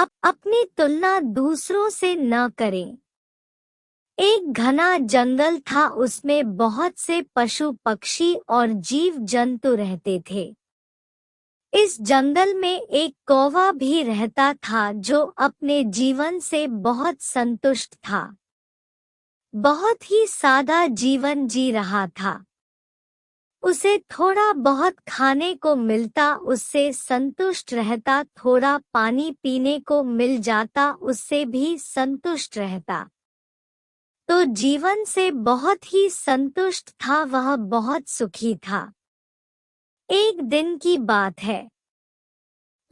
अपनी तुलना दूसरों से न करें। एक घना जंगल था, उसमें बहुत से पशु पक्षी और जीव जंतु रहते थे। इस जंगल में एक कौवा भी रहता था जो अपने जीवन से बहुत संतुष्ट था। बहुत ही सादा जीवन जी रहा था। उसे थोड़ा बहुत खाने को मिलता, उससे संतुष्ट रहता। थोड़ा पानी पीने को मिल जाता, उससे भी संतुष्ट रहता। तो जीवन से बहुत ही संतुष्ट था, वह बहुत सुखी था। एक दिन की बात है,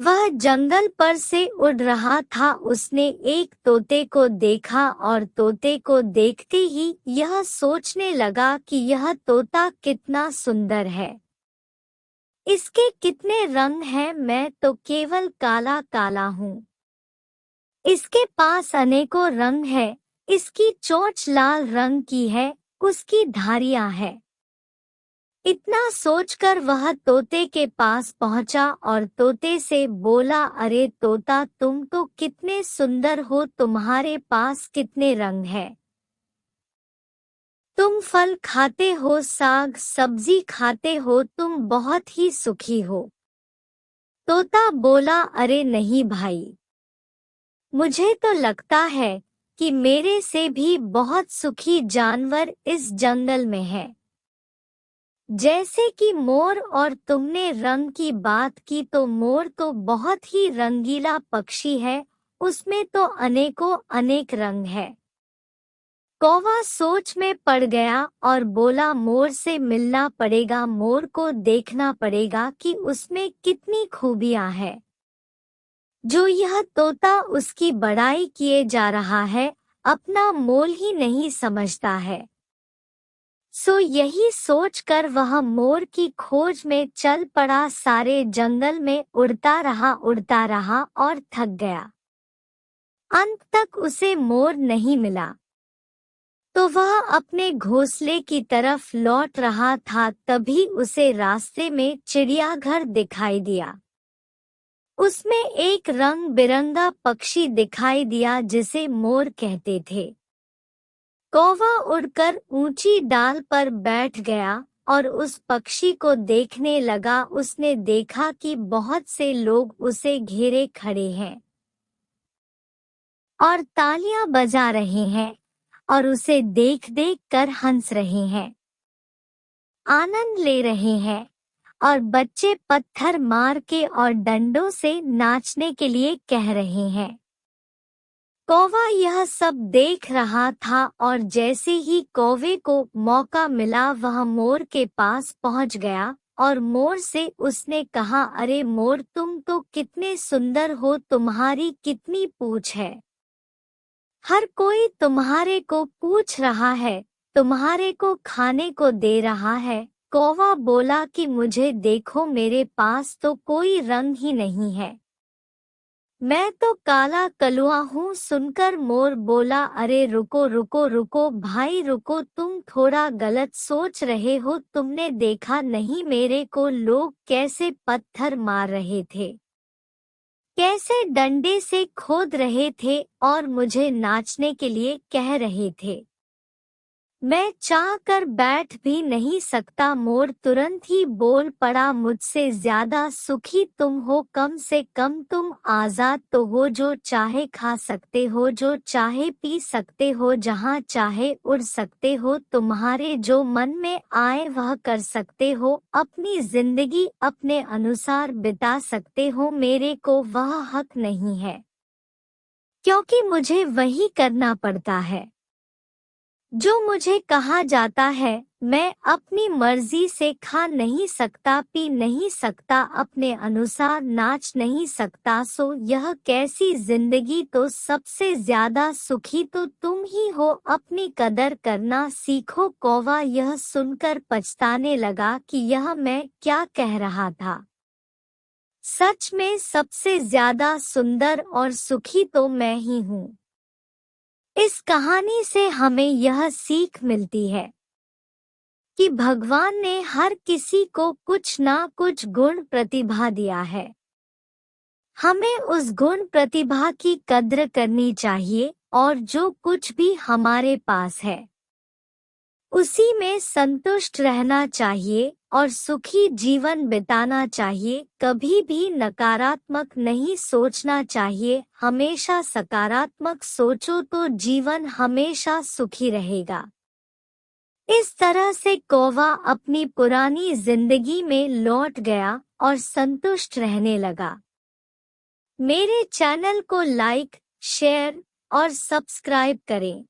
वह जंगल पर से उड़ रहा था। उसने एक तोते को देखा और तोते को देखते ही यह सोचने लगा कि यह तोता कितना सुंदर है। इसके कितने रंग हैं, मैं तो केवल काला काला हूँ। इसके पास अनेकों रंग है। इसकी चोंच लाल रंग की है, उसकी धारियां हैं। इतना सोचकर वह तोते के पास पहुंचा और तोते से बोला, अरे तोता, तुम तो कितने सुंदर हो, तुम्हारे पास कितने रंग हैं। तुम फल खाते हो, साग सब्जी खाते हो, तुम बहुत ही सुखी हो। तोता बोला, अरे नहीं भाई, मुझे तो लगता है कि मेरे से भी बहुत सुखी जानवर इस जंगल में है। जैसे कि मोर, और तुमने रंग की बात की तो मोर तो बहुत ही रंगीला पक्षी है, उसमें तो अनेकों अनेक रंग है। कौवा सोच में पड़ गया और बोला, मोर से मिलना पड़ेगा, मोर को देखना पड़ेगा कि उसमें कितनी खूबियां हैं। जो यह तोता उसकी बड़ाई किए जा रहा है, अपना मोल ही नहीं समझता है। सो यही सोचकर वह मोर की खोज में चल पड़ा। सारे जंगल में उड़ता रहा और थक गया। अंत तक उसे मोर नहीं मिला। तो वह अपने घोंसले की तरफ लौट रहा था, तभी उसे रास्ते में चिड़ियाघर दिखाई दिया। उसमें एक रंग बिरंगा पक्षी दिखाई दिया जिसे मोर कहते थे। कौवा उड़कर ऊंची डाल पर बैठ गया और उस पक्षी को देखने लगा। उसने देखा कि बहुत से लोग उसे घेरे खड़े हैं और तालियां बजा रहे हैं और उसे देख देख कर हंस रहे हैं, आनंद ले रहे हैं। और बच्चे पत्थर मार के और डंडों से नाचने के लिए कह रहे हैं। कौवा यह सब देख रहा था और जैसे ही कौवे को मौका मिला, वह मोर के पास पहुंच गया और मोर से उसने कहा, अरे मोर, तुम तो कितने सुंदर हो, तुम्हारी कितनी पूंछ है। हर कोई तुम्हारे को पूछ रहा है, तुम्हारे को खाने को दे रहा है। कौवा बोला कि मुझे देखो, मेरे पास तो कोई रंग ही नहीं है, मैं तो काला कलुआ हूँ। सुनकर मोर बोला, अरे रुको रुको रुको भाई रुको, तुम थोड़ा गलत सोच रहे हो। तुमने देखा नहीं मेरे को लोग कैसे पत्थर मार रहे थे, कैसे डंडे से खोद रहे थे और मुझे नाचने के लिए कह रहे थे। मैं चाह कर बैठ भी नहीं सकता। मोर तुरंत ही बोल पड़ा, मुझसे ज्यादा सुखी तुम हो, कम से कम तुम आजाद तो हो, जो चाहे खा सकते हो, जो चाहे पी सकते हो, जहाँ चाहे उड़ सकते हो, तुम्हारे जो मन में आए वह कर सकते हो, अपनी जिंदगी अपने अनुसार बिता सकते हो। मेरे को वह हक नहीं है, क्योंकि मुझे वही करना पड़ता है जो मुझे कहा जाता है। मैं अपनी मर्जी से खा नहीं सकता, पी नहीं सकता, अपने अनुसार नाच नहीं सकता। सो यह कैसी जिंदगी, तो सबसे ज्यादा सुखी तो तुम ही हो, अपनी कदर करना सीखो। कौवा यह सुनकर पछताने लगा कि यह मैं क्या कह रहा था। सच में सबसे ज्यादा सुंदर और सुखी तो मैं ही हूँ। इस कहानी से हमें यह सीख मिलती है कि भगवान ने हर किसी को कुछ ना कुछ गुण प्रतिभा दिया है। हमें उस गुण प्रतिभा की कद्र करनी चाहिए और जो कुछ भी हमारे पास है उसी में संतुष्ट रहना चाहिए और सुखी जीवन बिताना चाहिए। कभी भी नकारात्मक नहीं सोचना चाहिए, हमेशा सकारात्मक सोचो तो जीवन हमेशा सुखी रहेगा। इस तरह से कौवा अपनी पुरानी जिंदगी में लौट गया और संतुष्ट रहने लगा। मेरे चैनल को लाइक, शेयर और सब्सक्राइब करें।